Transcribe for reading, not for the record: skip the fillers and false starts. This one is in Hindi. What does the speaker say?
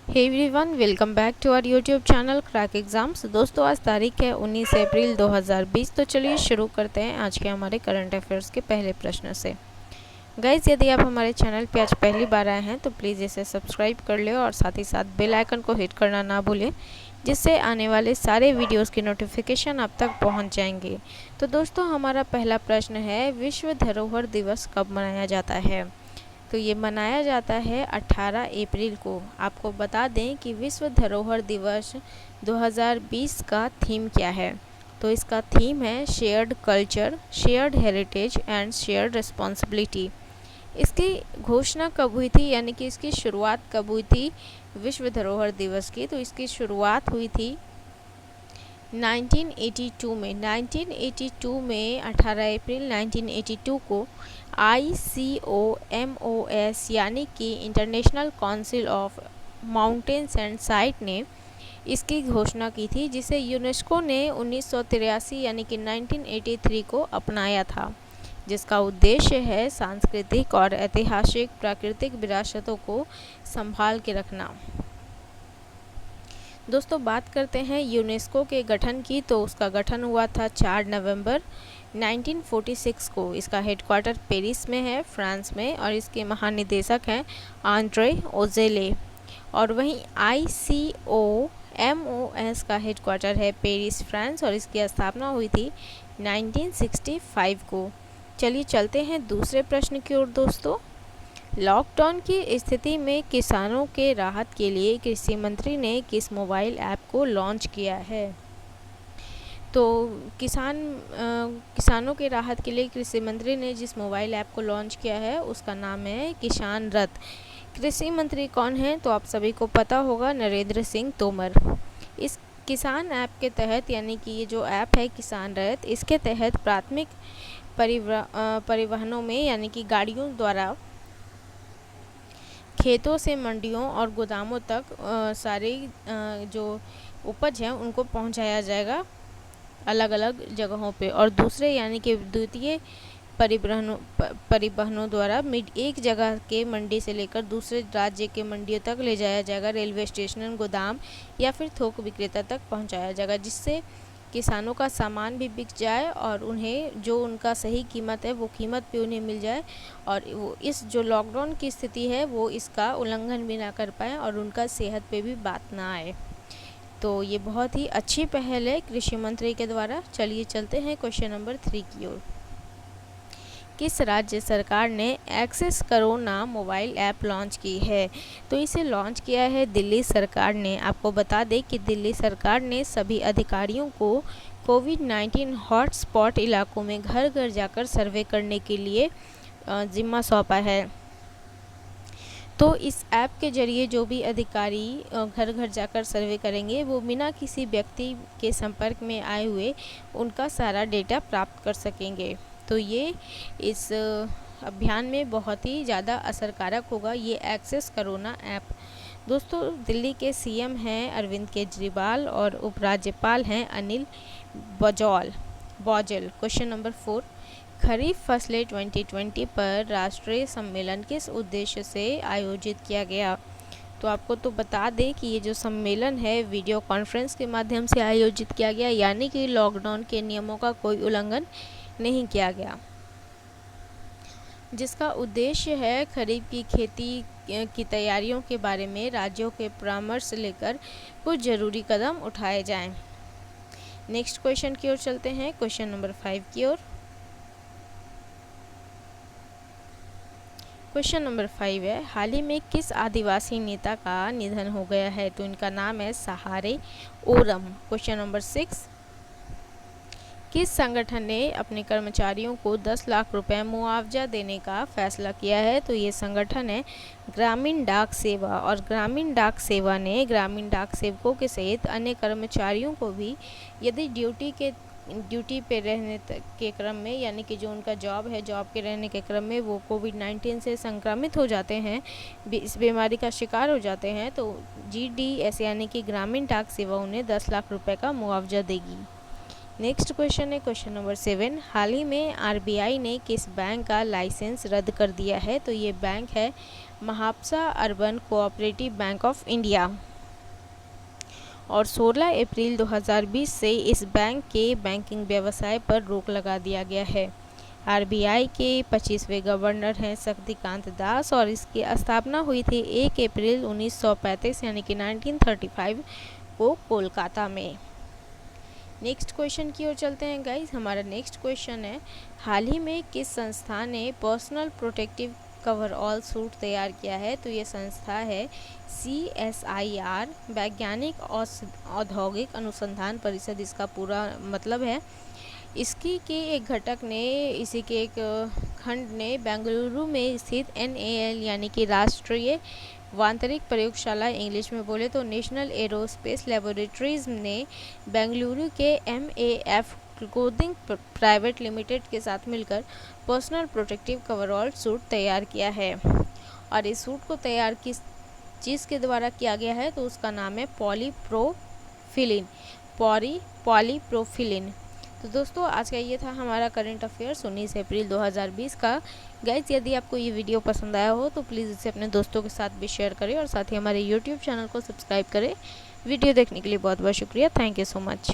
Hey everyone, welcome back to our YouTube channel crack exams. दोस्तों, आज तारीख है 19 अप्रैल 2020। तो चलिए शुरू करते हैं आज के हमारे करंट अफेयर्स के पहले प्रश्न से। गाइज, यदि आप हमारे चैनल पे आज पहली बार आए हैं तो प्लीज़ इसे सब्सक्राइब कर ले और साथ ही साथ बेल आइकन को हिट करना ना भूलें, जिससे आने वाले सारे वीडियोस की नोटिफिकेशन आप तक पहुंच जाएंगे। तो दोस्तों, हमारा पहला प्रश्न है, विश्व धरोहर दिवस कब मनाया जाता है? तो ये मनाया जाता है 18 अप्रैल को। आपको बता दें कि विश्व धरोहर दिवस 2020 का थीम क्या है। तो इसका थीम है shared culture, shared heritage and shared responsibility. इसकी घोषणा कब हुई थी, यानी कि इसकी शुरुआत कब हुई थी विश्व धरोहर दिवस की? तो इसकी शुरुआत हुई थी 1982 में। 1982 में 18 अप्रैल 1982 को ICOMOS यानी कि international council of mountains and site ने इसकी घोषणा की थी, जिसे यूनेस्को ने 1983 यानी कि 1983 को अपनाया था, जिसका उद्देश्य है सांस्कृतिक और ऐतिहासिक प्राकृतिक विरासतों को संभाल के रखना। दोस्तों, बात करते हैं यूनेस्को के गठन की। तो उसका गठन हुआ था 4 नवंबर 1946 को। इसका हेडक्वार्टर पेरिस में है, फ्रांस में, और इसके महानिदेशक हैं आंद्रे ओजेले। और वहीं ICOMOS का हेडक्वार्टर है पेरिस, फ्रांस, और इसकी स्थापना हुई थी 1965 को। चलिए चलते हैं दूसरे प्रश्न की ओर। दोस्तों, लॉकडाउन की स्थिति में किसानों के राहत के लिए कृषि मंत्री ने किस मोबाइल ऐप को लॉन्च किया है? तो किसानों के राहत के लिए कृषि मंत्री ने जिस मोबाइल ऐप को लॉन्च किया है उसका नाम है किसान रथ। कृषि मंत्री कौन है? तो आप सभी को पता होगा, नरेंद्र सिंह तोमर। इस किसान ऐप के तहत, यानी कि ये जो ऐप है किसान रथ, इसके तहत प्राथमिक परिवहनों में, यानी कि गाड़ियों द्वारा खेतों से मंडियों और गोदामों तक सारी जो उपज है उनको पहुंचाया जाएगा अलग अलग जगहों पे। और दूसरे, यानी कि द्वितीय परिवहनों द्वारा एक जगह के मंडी से लेकर दूसरे राज्य के मंडियों तक ले जाया जाएगा, रेलवे स्टेशन, गोदाम या फिर थोक विक्रेता तक पहुंचाया जाएगा, जिससे किसानों का सामान भी बिक जाए और उन्हें जो उनका सही कीमत है वो कीमत भी उन्हें मिल जाए, और वो इस जो लॉकडाउन की स्थिति है वो इसका उल्लंघन भी ना कर पाए और उनका सेहत पे भी बात ना आए। तो ये बहुत ही अच्छी पहल है कृषि मंत्री के द्वारा। चलिए चलते हैं क्वेश्चन नंबर 3 की ओर। किस राज्य सरकार ने एक्सेस करो नाम मोबाइल ऐप लॉन्च की है? तो इसे लॉन्च किया है दिल्ली सरकार ने। आपको बता दें कि दिल्ली सरकार ने सभी अधिकारियों को कोविड-19 हॉटस्पॉट इलाकों में घर घर जाकर सर्वे करने के लिए जिम्मा सौंपा है। तो इस ऐप के जरिए जो भी अधिकारी घर घर जाकर सर्वे करेंगे वो बिना किसी व्यक्ति के संपर्क में आए हुए उनका सारा डेटा प्राप्त कर सकेंगे। तो ये इस अभियान में बहुत ही ज़्यादा असरकारक होगा, ये एक्सेस कोरोना ऐप। दोस्तों, दिल्ली के सीएम हैं अरविंद केजरीवाल और उपराज्यपाल हैं अनिल बौजल। क्वेश्चन नंबर 4, खरीफ फसलें 2020 पर राष्ट्रीय सम्मेलन किस उद्देश्य से आयोजित किया गया? तो आपको तो बता दें कि ये जो सम्मेलन है वीडियो कॉन्फ्रेंस के माध्यम से आयोजित किया गया, यानी कि लॉकडाउन के नियमों का कोई उल्लंघन नहीं किया गया, जिसका उद्देश्य है खरीफ की खेती की तैयारियों के बारे में राज्यों के परामर्श लेकर कुछ ज़रूरी कदम उठाए जाएं। नेक्स्ट क्वेश्चन की ओर चलते हैं, क्वेश्चन नंबर 5 की ओर। क्वेश्चन नंबर 5 है, हाल ही में किस आदिवासी नेता का निधन हो गया है? तो इनका नाम है सहारे ओरम। क्वेश्चन नंबर 6, किस संगठन ने अपने कर्मचारियों को 10 लाख रुपए मुआवजा देने का फैसला किया है? तो ये संगठन है ग्रामीण डाक सेवा। और ग्रामीण डाक सेवा ने ग्रामीण डाक सेवकों के सहित अन्य कर्मचारियों को भी यदि ड्यूटी पे रहने के क्रम में, यानी कि जो उनका जॉब है, जॉब के रहने के क्रम में वो कोविड-19 से संक्रमित हो जाते हैं, इस बीमारी का शिकार हो जाते हैं, तो GDS यानी कि ग्रामीण डाक सेवा उन्हें 10 लाख रुपए का मुआवजा देगी। नेक्स्ट क्वेश्चन है क्वेश्चन नंबर 7, हाल ही में RBI ने किस बैंक का लाइसेंस रद्द कर दिया है? तो ये बैंक है Mhapsa urban cooperative bank of India. और 16 अप्रैल 2020 से इस बैंक के बैंकिंग व्यवसाय पर रोक लगा दिया गया है। आरबीआई के 25वें गवर्नर हैं शक्तिकांत दास और इसकी स्थापना हुई थी 1 अप्रैल 1935 यानी कि 1935 को कोलकाता में। नेक्स्ट क्वेश्चन की ओर चलते हैं गाइस। हमारा नेक्स्ट क्वेश्चन है, हाल ही में किस संस्था ने पर्सनल प्रोटेक्टिव कवरऑल सूट तैयार किया है? तो ये संस्था है CSIR, वैज्ञानिक औद्योगिक अनुसंधान परिषद इसका पूरा मतलब है। इसकी के एक घटक ने इसी के एक खंड ने बेंगलुरु में स्थित NAL यानी कि राष्ट्रीय वांतरिक प्रयोगशाला, इंग्लिश में बोले तो नेशनल एरोस्पेस लेबोरेटरीज ने बेंगलुरु के MAF क्लोथिंग प्राइवेट लिमिटेड के साथ मिलकर पर्सनल प्रोटेक्टिव कवरऑल सूट तैयार किया है। और इस सूट को तैयार किस चीज़ के द्वारा किया गया है? तो उसका नाम है पॉलीप्रोफिलिन। तो दोस्तों आज का ये था हमारा करंट अफेयर्स 19 अप्रैल 2020 का। गाइस यदि आपको ये वीडियो पसंद आया हो तो प्लीज़ इसे अपने दोस्तों के साथ भी शेयर करें और साथ ही हमारे YouTube चैनल को सब्सक्राइब करें। वीडियो देखने के लिए बहुत बहुत शुक्रिया। Thank you so much.